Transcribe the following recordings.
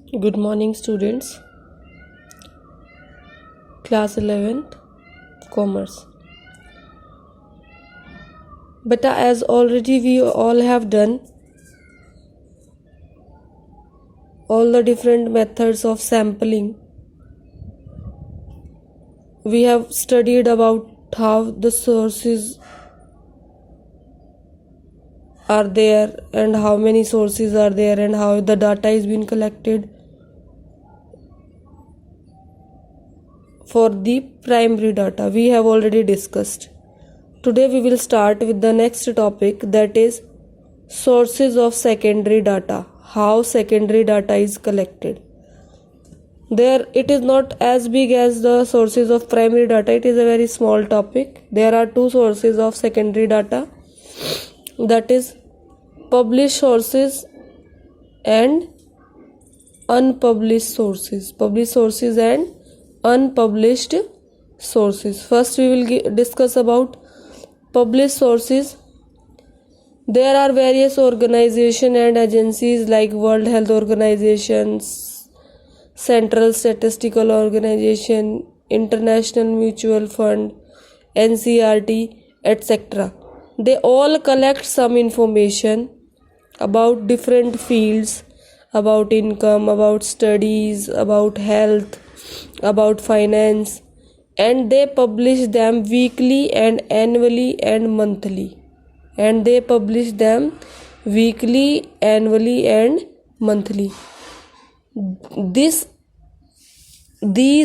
Good morning, students. Class 11th, Commerce. But as already we all have done all the different methods of sampling, we have studied about how the sources are there and how many sources are there and how the data is being collected for the primary data. We have already discussed. Today we will start with the next topic, that is sources of secondary data. How secondary data is collected. There it is not as big as the sources of primary data. It is a very small topic. There are two sources of secondary data, that is published sources and unpublished sources. Published sources and unpublished sources. First we will discuss about published sources. There are various organizations and agencies like World Health Organization, Central Statistical Organization, International Mutual Fund, NCRT, etc. They all collect some information about different fields, about income, about studies, about health, about finance, and they publish them weekly and annually and monthly. And they publish them weekly, annually and monthly. These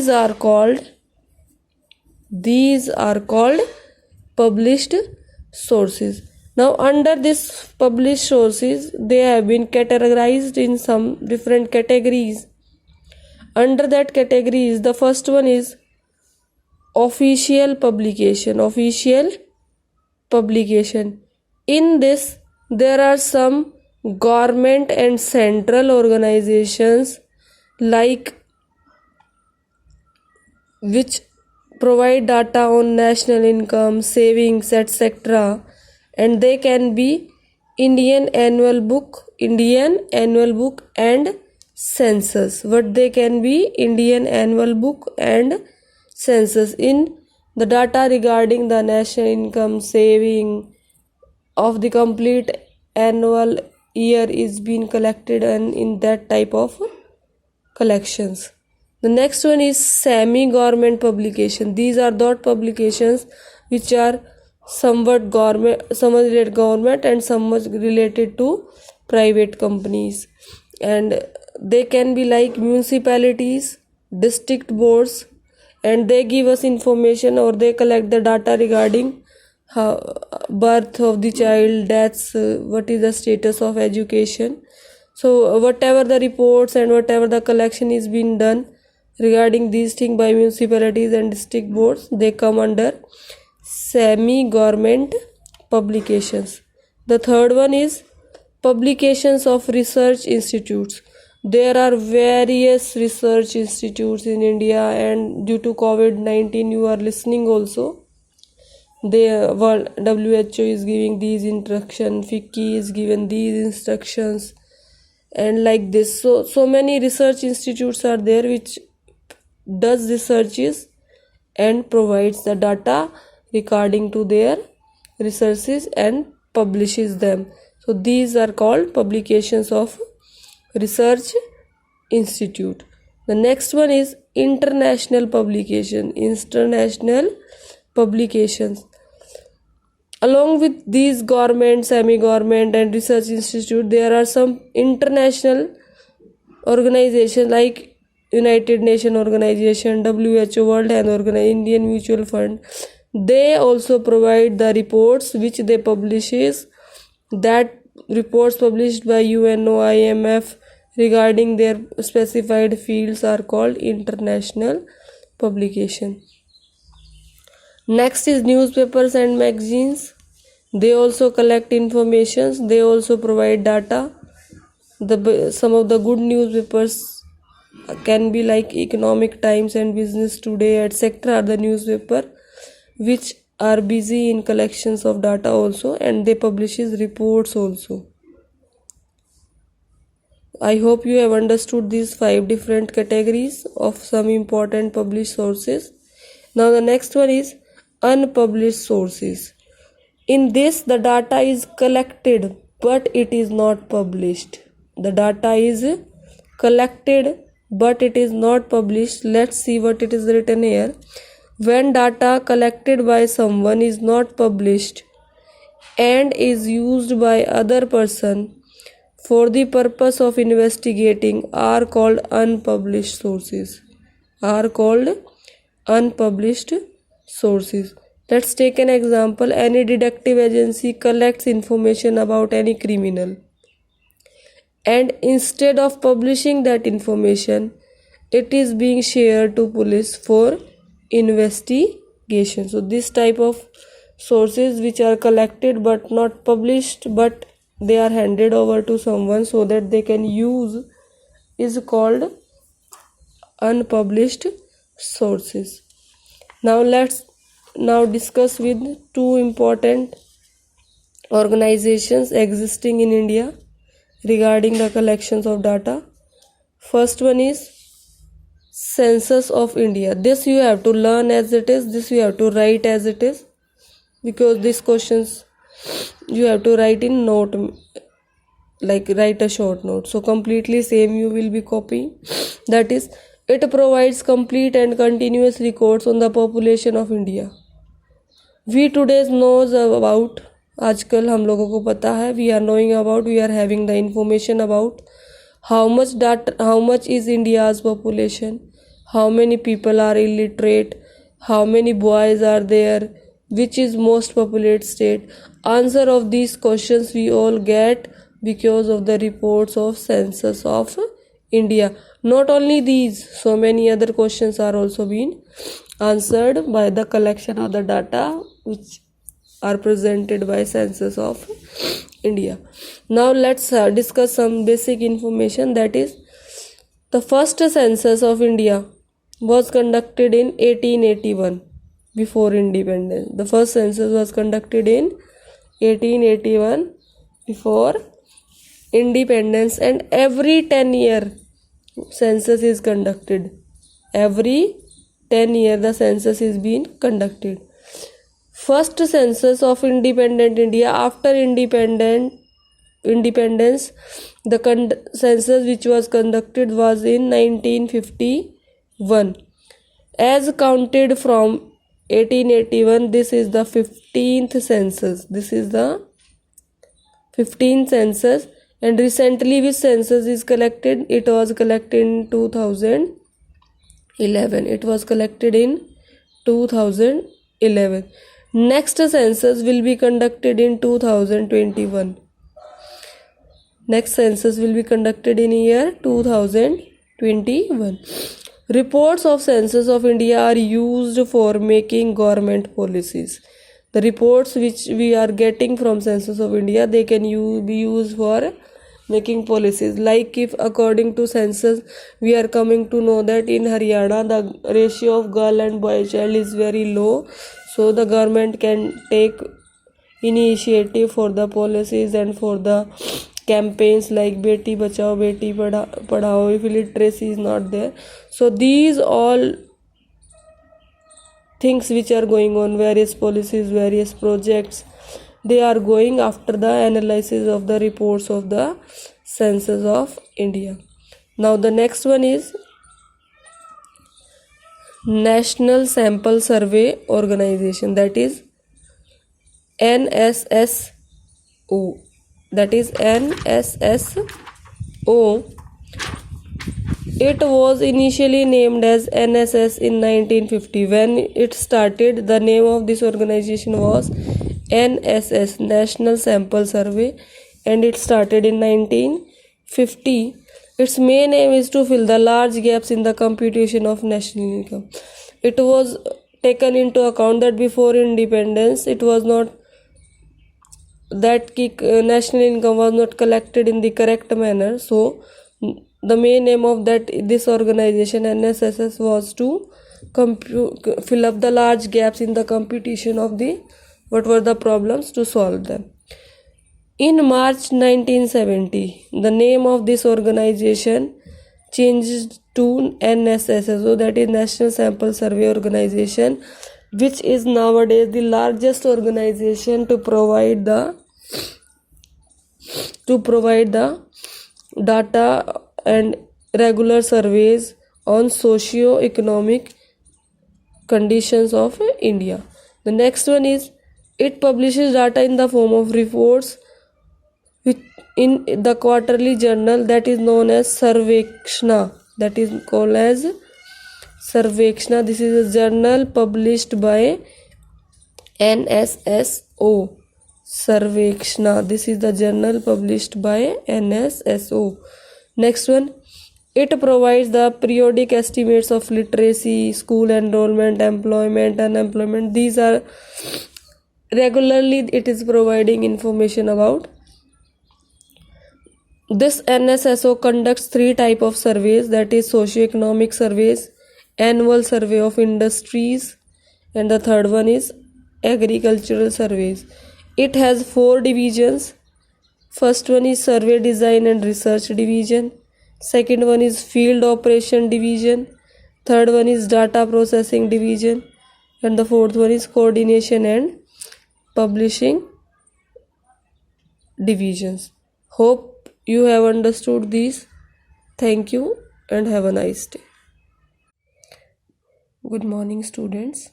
are called published sources. Now under this published sources, they have been categorized in some different categories. Under that categories, the first one is official publication. In this, there are some government and central organizations like which provide data on national income, savings, etc. And they can be Indian Annual Book and census. What they can be? Indian Annual Book and census. In the data regarding the national income, saving of the complete annual year is being collected, and in that type of collections. The next one is semi-government publication. These are those publications which are somewhat related government and somewhat related to private companies, and they can be like municipalities, district boards, and they give us information or they collect the data regarding birth of the child, deaths, what is the status of education. So whatever the reports and whatever the collection is being done regarding these things by municipalities and district boards, they come under semi-government publications. The third one is publications of research institutes. There are various research institutes in India, and due to COVID-19 you are listening also. The world WHO is giving these instructions, FICCI is given these instructions, and like this. So many research institutes are there which does researches and provides the data regarding to their researches and publishes them. So these are called publications of research institute. The next one is international publications. Along with these government, semi-government and research institute, there are some international organizations like United Nations Organization, WHO, World Health Organization, Indian Mutual Fund. They also provide the reports which they publishes. That reports published by UNO, IMF regarding their specified fields are called international publication. Next is newspapers and magazines. They also collect information. They also provide data. Some of the good newspapers can be like Economic Times and Business Today, etc. are the newspaper which are busy in collections of data also, and they publishes reports also. I hope you have understood these 5 different categories of some important published sources. Now the next one is unpublished sources. In this, the data is collected but it is not published. The data is collected but it is not published. Let's see what it is written here. When data collected by someone is not published and is used by other person for the purpose of investigating are called unpublished sources. Are called unpublished sources. Let's take an example. Any detective agency collects information about any criminal, and instead of publishing that information, it is being shared to police for investigation. So this type of sources which are collected but not published, but they are handed over to someone so that they can use, is called unpublished sources. Now let's discuss with 2 important organizations existing in India regarding the collections of data. First one is Census of India. This you have to learn as it is, this you have to write as it is, because these questions you have to write in note, like write a short note. So completely same you will be copying. That is, it provides complete and continuous records on the population of India. We today knows about, आजकल हम लोगों को पता है, we are knowing about, we are having the information about how much data, how much is India's population, how many people are illiterate, how many boys are there, which is most populated state. Answer of these questions we all get because of the reports of Census of India. Not only these, so many other questions are also being answered by the collection of the data which are presented by Census of India. Now let's discuss some basic information. That is, the first census of India was conducted in 1881, before independence. The first census was conducted in 1881 before independence, and every 10-year census is conducted. Every 10 years the census is being conducted. First census of independent India after independence, the census which was conducted was in 1951. As counted from 1881, this is the 15th census. This is the 15th census. And recently which census is collected? It was collected in 2011. It was collected in 2011. Next census will be conducted in 2021. Next census will be conducted in year 2021. Reports of Census of India are used for making government policies. The reports which we are getting from Census of India, they can be used for making policies. Like if according to census we are coming to know that in Haryana the ratio of girl and boy child is very low, so the government can take initiative for the policies and for the campaigns like Beti Bachao, Beti Padhao, if literacy is not there. So these all things which are going on, various policies, various projects, they are going after the analysis of the reports of the Census of India. Now the next one is National Sample Survey Organization, that is NSSO. That is NSSO. It was initially named as NSS in 1950. When it started, the name of this organization was NSS, National Sample Survey, and it started in 1950. Its main aim is to fill the large gaps in the computation of national income. It was taken into account that before independence, it was not that national income was not collected in the correct manner. So the main aim of this organization NSS was to fill up the large gaps in the computation of what were the problems, to solve them. In March 1970, the name of this organization changed to NSSO, that is National Sample Survey Organization, which is nowadays the largest organization to provide the data and regular surveys on socio-economic conditions of India. The next one is, it publishes data in the form of reports in the quarterly journal that is known as Sarvekshana, that is called as Sarvekshana. This is a journal published by NSSO. Sarvekshana, this is the journal published by NSSO. Next one, it provides the periodic estimates of literacy, school enrollment, employment, unemployment. These are regularly it is providing information about. This NSSO conducts 3 types of surveys, that is socio-economic surveys, annual survey of industries, and the third one is agricultural surveys. It has 4 divisions. First one is survey design and research division. Second one is field operation division. Third one is data processing division. And the fourth one is coordination and publishing divisions. Hope you have understood these. Thank you and have a nice day. Good morning, students.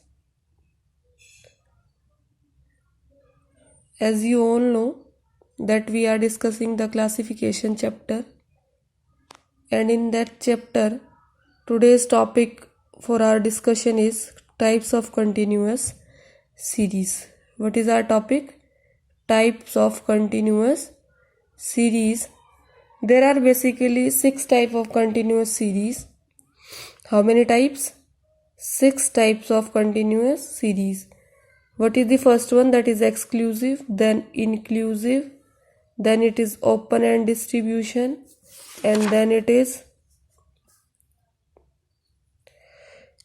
As you all know that we are discussing the classification chapter, and in that chapter today's topic for our discussion is types of continuous series. What is our topic? Types of continuous series. There are basically 6 types of continuous series. How many types? 6 types of continuous series. What is the first one? That is exclusive, then inclusive, then it is open end distribution, and then it is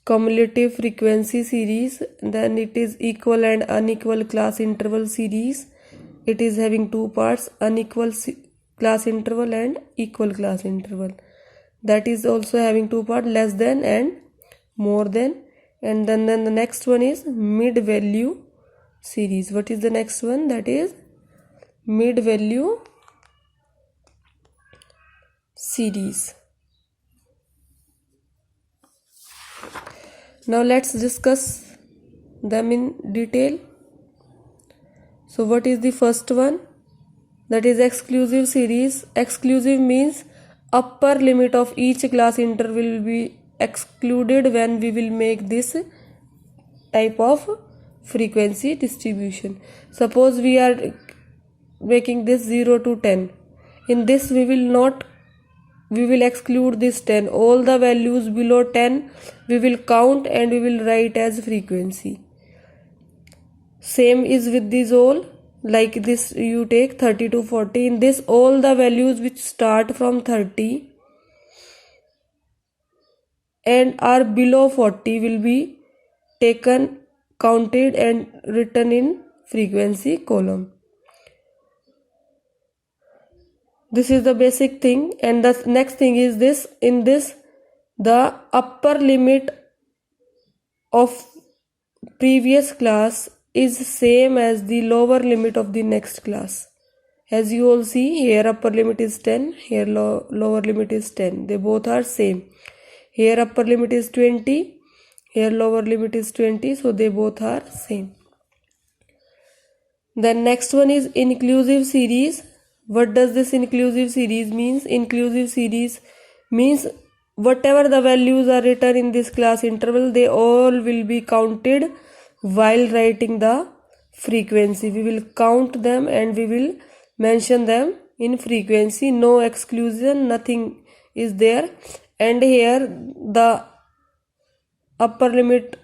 cumulative frequency series, then it is equal and unequal class interval series. It is having 2 parts, unequal class interval and equal class interval. That is also having 2 parts, less than and more than. And then the next one is mid value series. What is the next one? That is mid value series. Now let's discuss them in detail. So what is the first one? That is exclusive series. Exclusive means upper limit of each class interval will be excluded when we will make this type of frequency distribution. Suppose we are making this 0 to 10. In this we will exclude this 10. All the values below 10 we will count and we will write as frequency. Same is with these all. Like this, you take 30 to 40. In this, all the values which start from 30 and are below 40 will be taken, counted and written in frequency column. This is the basic thing. And the next thing is this. In this, the upper limit of previous class is same as the lower limit of the next class. As you all see, here upper limit is 10, here lower limit is 10. They both are same. Here upper limit is 20, here lower limit is 20, so they both are same. Then next one is inclusive series. What does this inclusive series means? Inclusive series means whatever the values are written in this class interval, they all will be counted while writing the frequency. We will count them and we will mention them in frequency. No exclusion, nothing is there. And here the upper limit,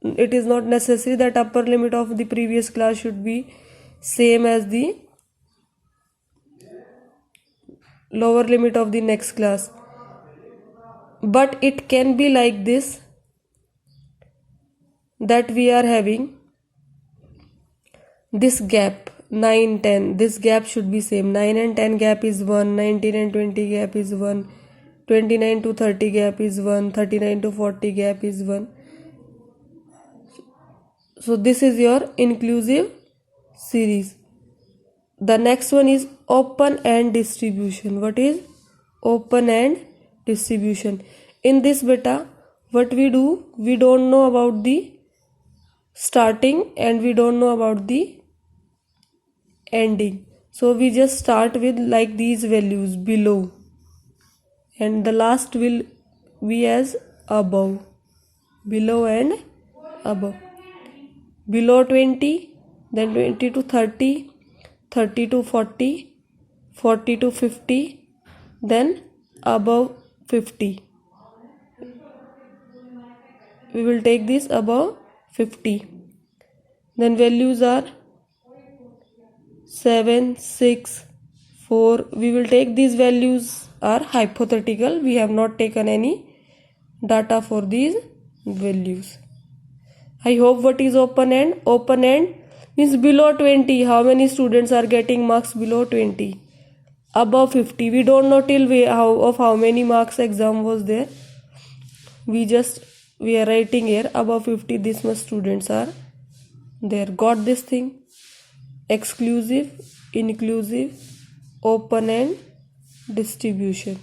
it is not necessary that upper limit of the previous class should be same as the lower limit of the next class. But it can be like this, that we are having this gap. 9, 10. This gap should be same. 9 and 10 gap is 1. 19 and 20 gap is 1. 29 to 30 gap is 1. 39 to 40 gap is 1. So this is your inclusive series. The next one is open end distribution. What is open end distribution? In this beta, what we do, we don't know about the starting and we don't know about the ending. So we just start with like these values below, and the last will be as above. Below and above. Below 20, then 20 to 30, 30 to 40, 40 to 50, then above 50. We will take this above 50. Then values are 7, 6, 4. We will take these values are hypothetical. We have not taken any data for these values. I hope what is open end? Open end means below 20. How many students are getting marks below 20? Above 50. We don't know till how many marks exam was there. We are writing here above 50. This much students are there. Got this thing? Exclusive, inclusive, open end distribution.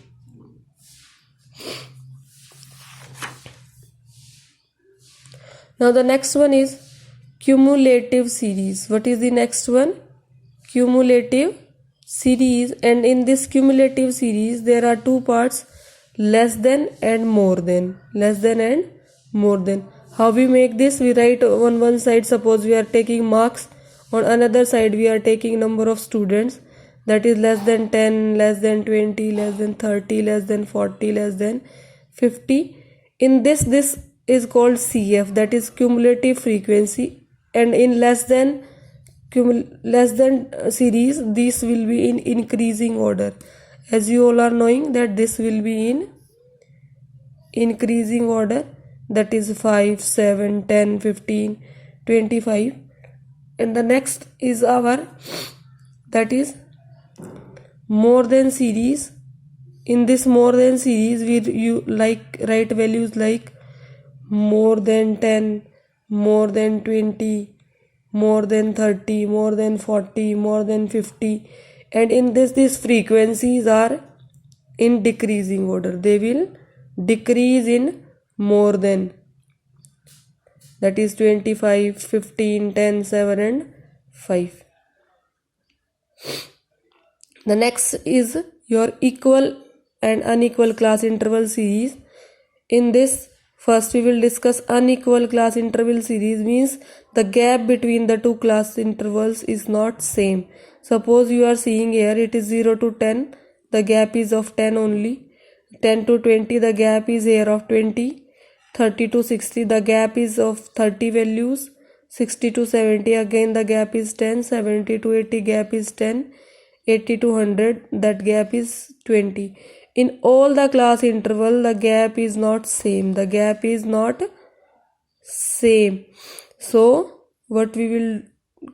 Now the next one is cumulative series. What is the next one? Cumulative series. And in this cumulative series there are two parts, less than and more than. Less than and more than. How we make this? We write on one side, suppose we are taking marks, on another side we are taking number of students, that is less than 10, less than 20, less than 30, less than 40, less than 50. In this is called CF, that is cumulative frequency. And in less than series, this will be in increasing order. As you all are knowing that this will be in increasing order, that is 5, 7, 10, 15, 25. And the next is our, that is more than series. In this more than series you write values like more than 10, more than 20, more than 30, more than 40, more than 50. And in this, these frequencies are in decreasing order. They will decrease in more than, that is 25, 15, 10, 7 and 5. The next is your equal and unequal class interval series. In this, first we will discuss unequal class interval series, means the gap between the two class intervals is not same. Suppose you are seeing here it is 0 to 10, the gap is of 10 only. 10 to 20, the gap is here of 20. 30 to 60, the gap is of 30 values. 60 to 70, again the gap is 10. 70 to 80, gap is 10. 80 to 100, that gap is 20. In all the class interval, the gap is not same. The gap is not same. So what we will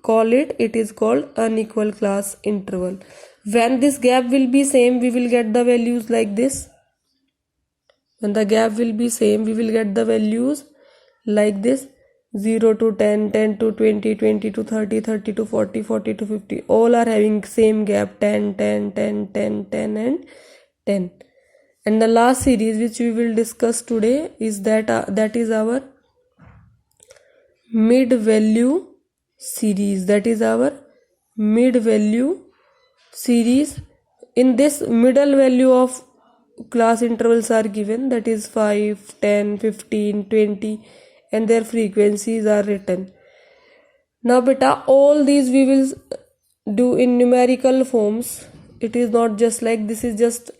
call it? It is called unequal class interval. When this gap will be same, we will get the values like this. When the gap will be same, we will get the values like this: 0 to 10, 10 to 20, 20 to 30, 30 to 40, 40 to 50. All are having same gap: 10, 10, 10, 10, 10 and 10. And the last series which we will discuss today is that is our mid value series. That is our mid value series. In this, middle value of class intervals are given, that is 5, 10, 15, 20, and their frequencies are written. Now beta, all these we will do in numerical forms. It is not just like this, is just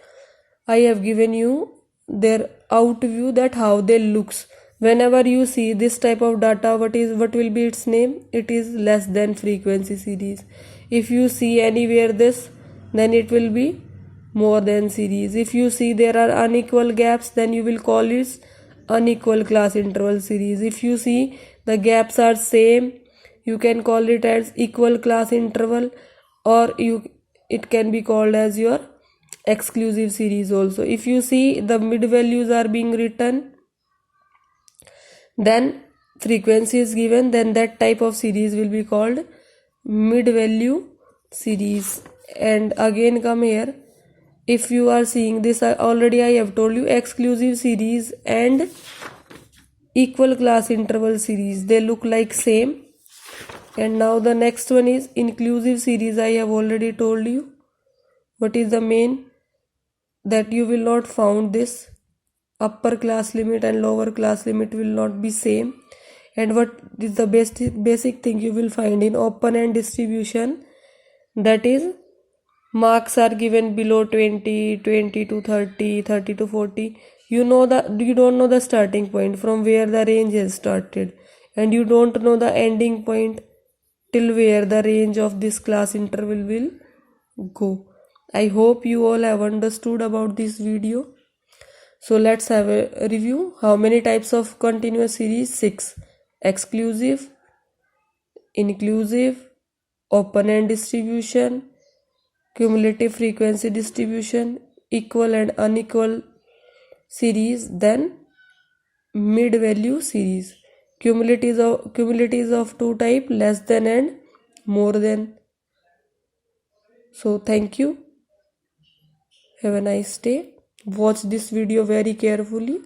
I have given you their out view, that how they looks. Whenever you see this type of data, what will be its name? It is less than frequency series. If you see anywhere this, then it will be more than series. If you see there are unequal gaps, then you will call it unequal class interval series. If you see the gaps are same, You can call it as equal class interval, or it can be called as your exclusive series also. If you see the mid values are being written, then frequency is given, then that type of series will be called mid value series. And again come here, if you are seeing this, already I have told you exclusive series and equal class interval series, they look like same. And now the next one is inclusive series. I have already told you what is the main, that you will not found this upper class limit and lower class limit will not be same. And what is the basic thing you will find in open end distribution, that is marks are given below 20, 20 to 30, 30 to 40. You don't know the starting point from where the range has started, and you don't know the ending point till where the range of this class interval will go. I hope you all have understood about this video. So let's have a review. How many types of continuous series? 6. Exclusive, inclusive, open-end distribution, cumulative frequency distribution, equal and unequal series, then mid-value series. Cumulative of two type, less than and more than. So thank you. Have a nice day. Watch this video very carefully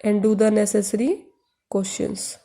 and do the necessary questions.